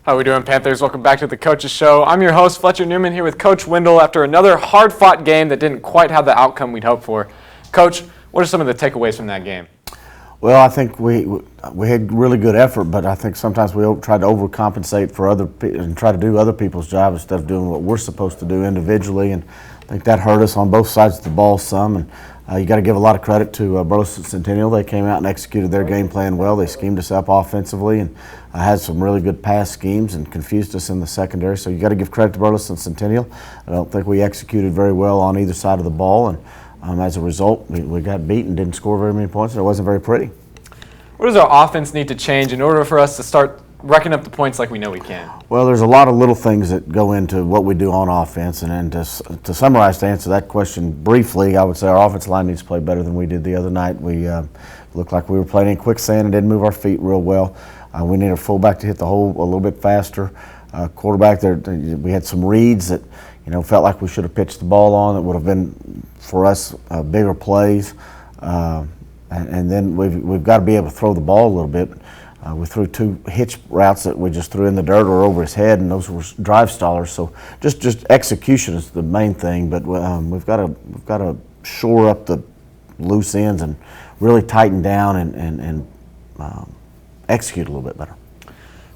How are we doing, Panthers? Welcome back to the Coach's Show. I'm your host, Fletcher Newman, here with Coach Wendel after another hard-fought game that didn't quite have the outcome we'd hoped for. Coach, what are some of the takeaways from that game? Well, I think we had really good effort, but I think sometimes we tried to overcompensate for other people and try to do other people's job instead of doing what we're supposed to do individually, and I think that hurt us on both sides of the ball some. And you got to give a lot of credit to Burleson Centennial. They came out and executed their game plan well. They schemed us up offensively and had some really good pass schemes and confused us in the secondary. So you got to give credit to Burleson Centennial. I don't think we executed very well on either side of the ball, and as a result, we got beat and didn't score very many points, and it wasn't very pretty. What does our offense need to change in order for us to start racking up the points like we know we can? Well, there's a lot of little things that go into what we do on offense, and to summarize, to answer that question briefly, I would say our offensive line needs to play better than we did the other night. We looked like we were playing in quicksand and didn't move our feet real well. We need a fullback to hit the hole a little bit faster. Quarterback, we had some reads that felt like we should have pitched the ball on. That would have been for us bigger plays. And then we've got to be able to throw the ball a little bit. We threw two hitch routes that we just threw in the dirt or over his head, and those were drive stallers. So just execution is the main thing. But we've got to shore up the loose ends and really tighten down and execute a little bit better.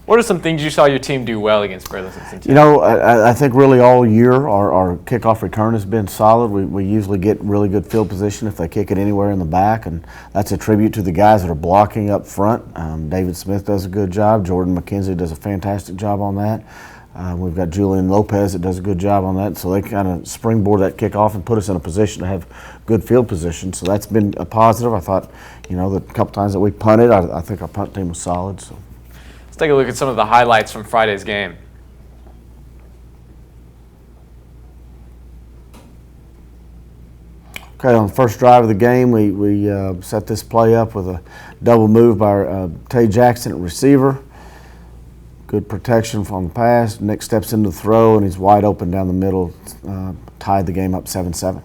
What are some things you saw your team do well against Burleson Centennial? I think really all year our kickoff return has been solid. We usually get really good field position if they kick it anywhere in the back, and that's a tribute to the guys that are blocking up front. David Smith does a good job. Jordan McKenzie does a fantastic job on that. We've got Julian Lopez that does a good job on that. So they kind of springboard that kickoff and put us in a position to have good field position. So that's been a positive. I thought, the couple times that we punted, I think our punt team was solid. So. Let's take a look at some of the highlights from Friday's game. Okay, on the first drive of the game, we set this play up with a double move by Tay Jackson at receiver. Good protection from the pass. Nick steps into the throw, and he's wide open down the middle. Tied the game up 7-7.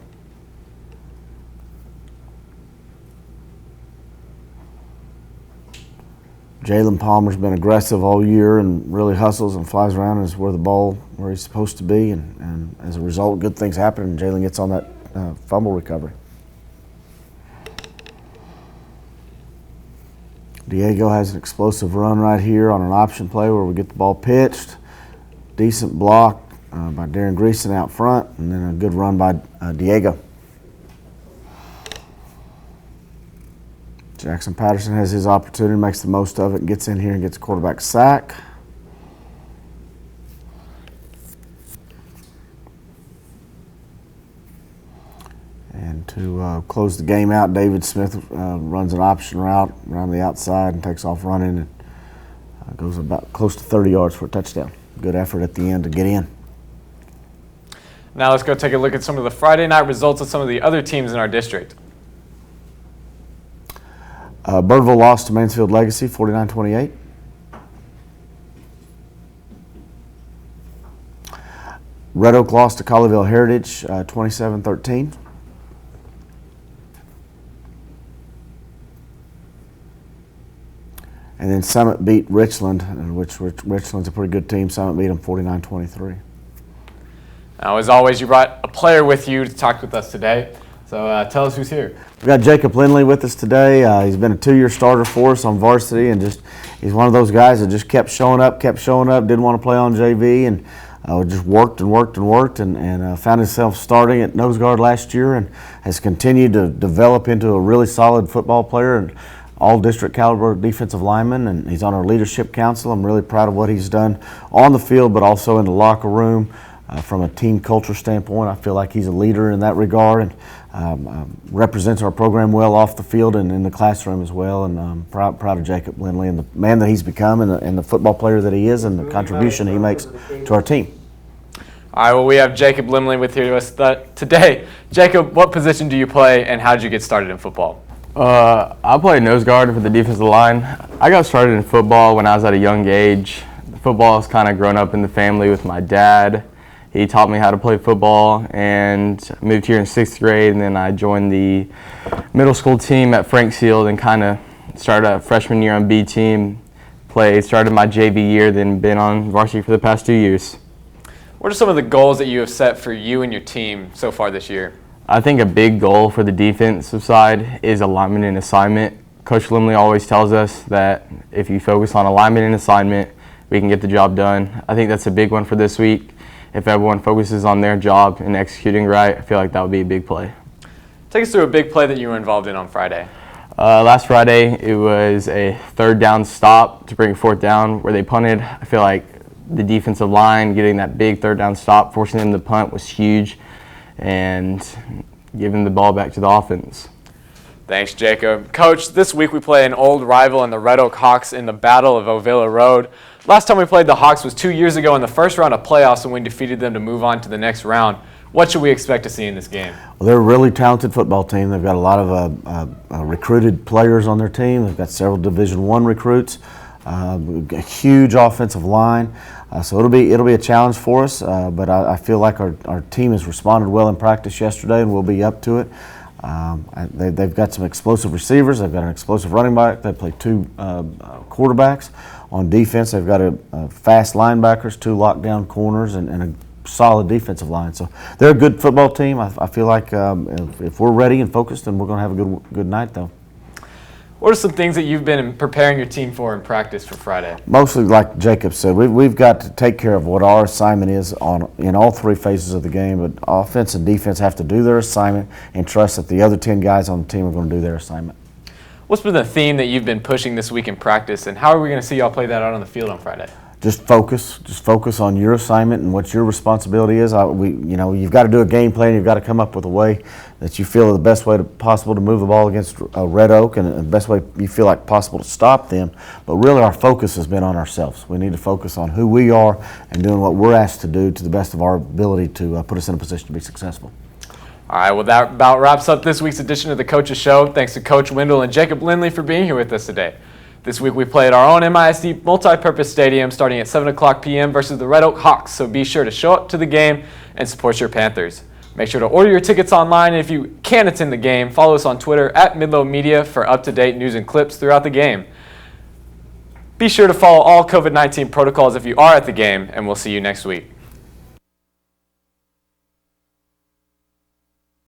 Jalen Palmer's been aggressive all year and really hustles and flies around and is where he's supposed to be. And as a result, good things happen, and Jalen gets on that fumble recovery. Diego has an explosive run right here on an option play where we get the ball pitched. Decent block by Darren Greason out front, and then a good run by Diego. Jackson Patterson has his opportunity, makes the most of it, and gets in here and gets a quarterback sack. And to close the game out, David Smith runs an option route around the outside and takes off running and goes about close to 30 yards for a touchdown. Good effort at the end to get in. Now let's go take a look at some of the Friday night results of some of the other teams in our district. Birdville lost to Mansfield Legacy, 49-28. Red Oak lost to Colleyville Heritage, 27-13. And then Summit beat Richland, which Richland's a pretty good team. Summit beat them 49-23. Now, as always, you brought a player with you to talk with us today. So tell us who's here. We've got Jacob Lindley with us today. He's been a 2-year starter for us on varsity, and he's one of those guys that just kept showing up, didn't want to play on JV, and just worked and found himself starting at nose guard last year and has continued to develop into a really solid football player and all-district caliber defensive lineman, and he's on our leadership council. I'm really proud of what he's done on the field, but also in the locker room. From a team culture standpoint, I feel like he's a leader in that regard and represents our program well off the field and in the classroom as well. And I'm proud of Jacob Lindley and the man that he's become and the football player that he is and the contribution he makes to our team. All right, well, we have Jacob Lindley with here with us today. Jacob, what position do you play and how did you get started in football? I played nose guard for the defensive line. I got started in football when I was at a young age. Football has kind of grown up in the family with my dad. He taught me how to play football and moved here in 6th grade, and then I joined the middle school team at Franksfield and kind of started a freshman year on B team. play. Started my JV year, then been on varsity for the past 2 years. What are some of the goals that you have set for you and your team so far this year? I think a big goal for the defensive side is alignment and assignment. Coach Limley always tells us that if you focus on alignment and assignment, we can get the job done. I think that's a big one for this week. If everyone focuses on their job and executing right, I feel like that would be a big play. Take us through a big play that you were involved in on Friday. Last Friday, it was a third down stop to bring fourth down where they punted. I feel like the defensive line getting that big third down stop, forcing them to punt was huge, and giving the ball back to the offense. Thanks, Jacob. Coach, this week we play an old rival in the Red Oak Hawks in the Battle of Ovilla Road. Last time we played the Hawks was 2 years ago in the first round of playoffs, and we defeated them to move on to the next round. What should we expect to see in this game? Well, they're a really talented football team. They've got a lot of recruited players on their team. They've got several Division I recruits, a huge offensive line. So it'll be a challenge for us, but I feel like our team has responded well in practice yesterday, and we'll be up to it. They've got some explosive receivers. They've got an explosive running back. They play two quarterbacks. On defense, they've got a fast linebackers, two lockdown corners, and a solid defensive line. So they're a good football team. I feel like if we're ready and focused, then we're going to have a good night, though. What are some things that you've been preparing your team for in practice for Friday? Mostly, like Jacob said, we've got to take care of what our assignment is in all three phases of the game. But offense and defense have to do their assignment and trust that the other 10 guys on the team are going to do their assignment. What's been the theme that you've been pushing this week in practice, and how are we going to see y'all play that out on the field on Friday? Just focus on your assignment and what your responsibility is. You've got to do a game plan. You've got to come up with a way that you feel the best way possible to move the ball against Red Oak, and the best way you feel like possible to stop them. But really, our focus has been on ourselves. We need to focus on who we are and doing what we're asked to do to the best of our ability to put us in a position to be successful. All right, well, that about wraps up this week's edition of the Coach's Show. Thanks to Coach Wendel and Jacob Lindley for being here with us today. This week we play at our own MISD multi-purpose stadium starting at 7 o'clock p.m. versus the Red Oak Hawks, so be sure to show up to the game and support your Panthers. Make sure to order your tickets online, and if you can't attend the game, follow us on Twitter at Midlow Media for up-to-date news and clips throughout the game. Be sure to follow all COVID-19 protocols if you are at the game, and we'll see you next week.